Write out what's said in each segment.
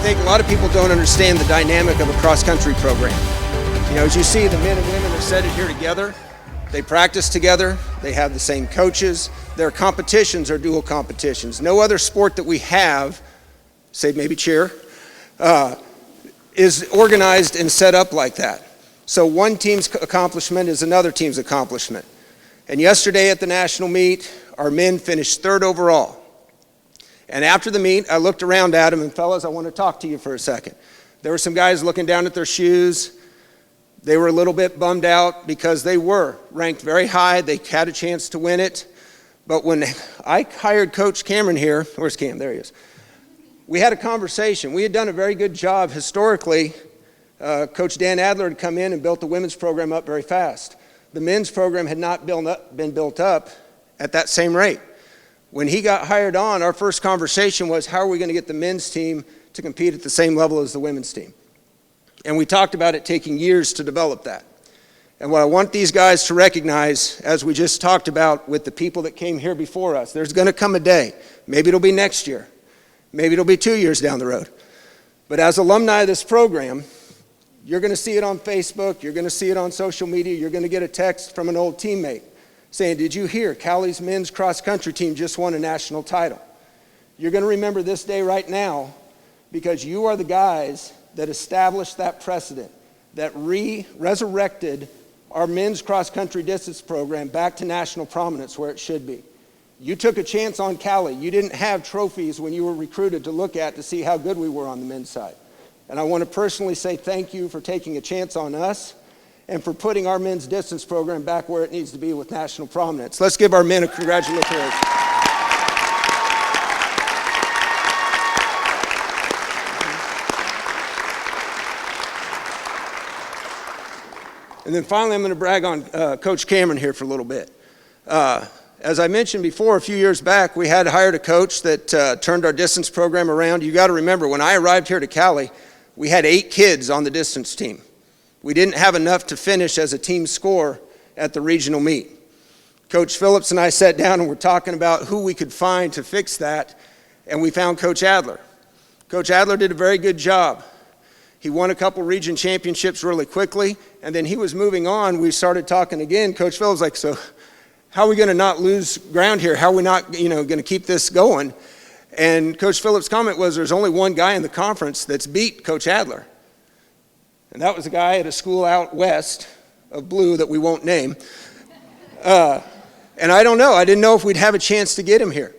think a lot of people don't understand the dynamic of a cross-country program. You know, as you see, the men and women are set here together. They practice together. They have the same coaches. Their competitions are dual competitions. No other sport that we have, say maybe cheer, is organized and set up like that. So one team's accomplishment is another team's accomplishment. And yesterday at the national meet, our men finished 3rd overall. And after the meet, I looked around at them, and fellas, I want to talk to you for a second. There were some guys looking down at their shoes. They were a little bit bummed out because they were ranked very high. They had a chance to win it. But when I hired Coach Cameron here, where's Cam? There he is. We had a conversation. We had done a very good job historically. Coach Dan Adler had come in and built the women's program up very fast. The men's program had not been built up at that same rate. When he got hired on, our first conversation was, how are we going to get the men's team to compete at the same level as the women's team? And we talked about it taking years to develop that. And what I want these guys to recognize, as we just talked about with the people that came here before us, there's going to come a day, maybe it'll be next year, maybe it'll be 2 years down the road. But as alumni of this program, you're going to see it on Facebook, you're going to see it on social media, you're going to get a text from an old teammate saying, did you hear Cowley's men's cross-country team just won a national title? You're going to remember this day right now because you are the guys that established that precedent, that resurrected our men's cross-country distance program back to national prominence where it should be. You took a chance on Cowley. You didn't have trophies when you were recruited to look at to see how good we were on the men's side. And I want to personally say thank you for taking a chance on us and for putting our men's distance program back where it needs to be with national prominence. Let's give our men a congratulations. And then finally, I'm going to brag on Coach Cameron here for a little bit. As I mentioned before, a few years back, we had hired a coach that turned our distance program around. You got to remember, when I arrived here to Cowley, we had 8 kids on the distance team. We didn't have enough to finish as a team score at the regional meet. Coach Phillips and I sat down and were talking about who we could find to fix that, and we found Coach Adler. Coach Adler did a very good job. He won a couple region championships really quickly, and then he was moving on. We started talking again. Coach Phillips was like, so how are we going to not lose ground here? How are we not, going to keep this going? And Coach Phillips' comment was, there's only one guy in the conference that's beat Coach Adler. And that was a guy at a school out west of Blue that we won't name. And I don't know. I didn't know if we'd have a chance to get him here.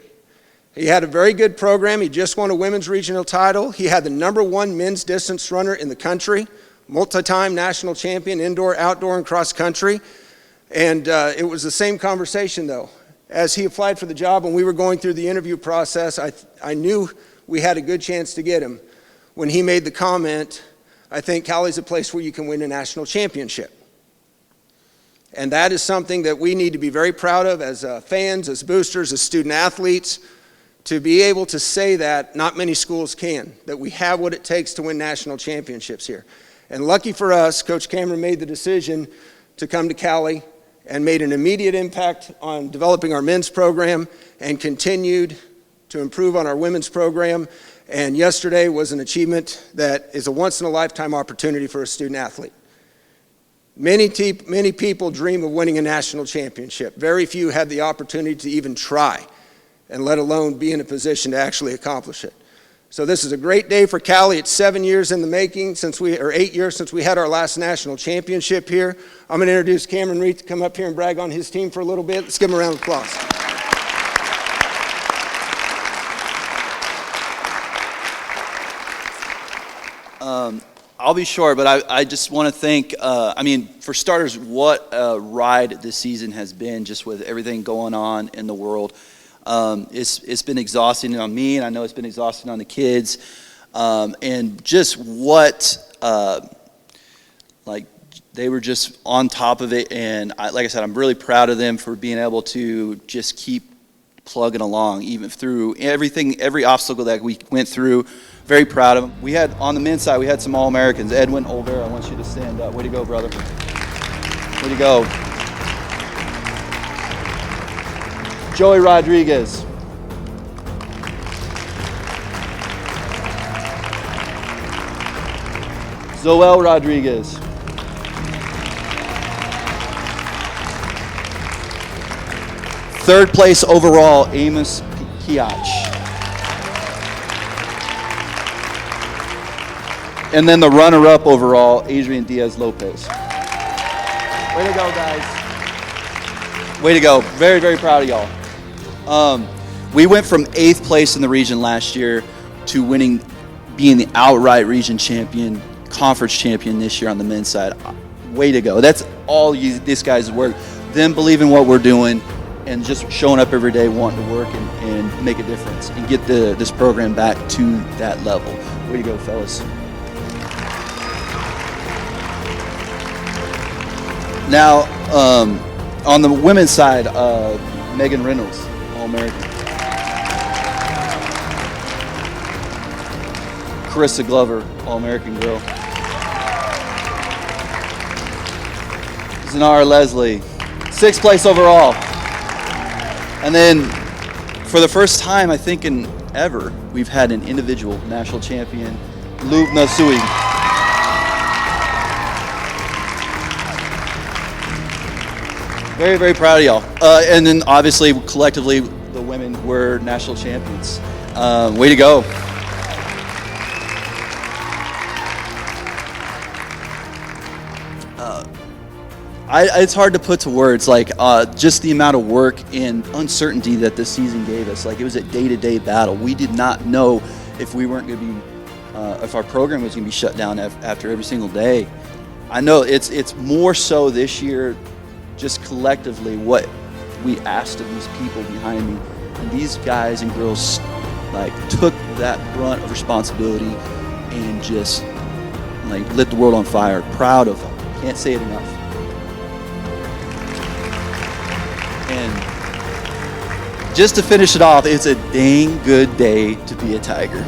He had a very good program. He just won a women's regional title. He had the #1 men's distance runner in the country, multi-time national champion, indoor, outdoor, and cross country. And it was the same conversation, though. As he applied for the job and we were going through the interview process, I knew we had a good chance to get him. When he made the comment, I think Cowley's a place where you can win a national championship. And that is something that we need to be very proud of as fans, as boosters, as student athletes, to be able to say that not many schools can, that we have what it takes to win national championships here. And lucky for us, Coach Cameron made the decision to come to Cowley and made an immediate impact on developing our men's program and continued to improve on our women's program. And yesterday was an achievement that is a once-in-a-lifetime opportunity for a student athlete. Many people dream of winning a national championship. Very few had the opportunity to even try, and let alone be in a position to actually accomplish it. So this is a great day for Cowley. It's 7 years in the making, or 8 years since we had our last national championship here. I'm going to introduce Cameron Reed to come up here and brag on his team for a little bit. Let's give him a round of applause. I'll be short, but I just want to thank, for starters, what a ride this season has been, just with everything going on in the world. It's been exhausting on me, and I know it's been exhausting on the kids. And just what, they were just on top of it. And like I said, I'm really proud of them for being able to just keep plugging along, even through every obstacle that we went through. Very proud of them. We had, on the men's side, we had some All-Americans. Edwin Olvera, I want you to stand up. Way to go, brother. Way to go. Joey Rodriguez. Zoel Rodriguez. Third place overall, Amos Kiach. And then the runner-up overall, Adrian Diaz-Lopez. Way to go, guys. Way to go. Very, very proud of y'all. We went from 8th place in the region last year to being the outright region champion, conference champion this year on the men's side. Way to go. That's all this guys' work. Them believing what we're doing and just showing up every day wanting to work and make a difference and get this program back to that level. Way to go, fellas. Now, on the women's side, Megan Reynolds, All-American. Carissa Glover, All-American girl. Zanara Leslie, 6th place overall. And then, for the first time, I think in ever, we've had an individual national champion, Lubna Suied. Very, very proud of y'all. And then, obviously, collectively, the women were national champions. Way to go. It's hard to put to words, like just the amount of work and uncertainty that this season gave us. Like, it was a day-to-day battle. We did not know if we weren't going to be, if our program was going to be shut down after every single day. I know it's more so this year, just collectively what we asked of these people behind me, and these guys and girls like took that brunt of responsibility and just like lit the world on fire. Proud of them. Can't say it enough. And just to finish it off, it's a dang good day to be a Tiger.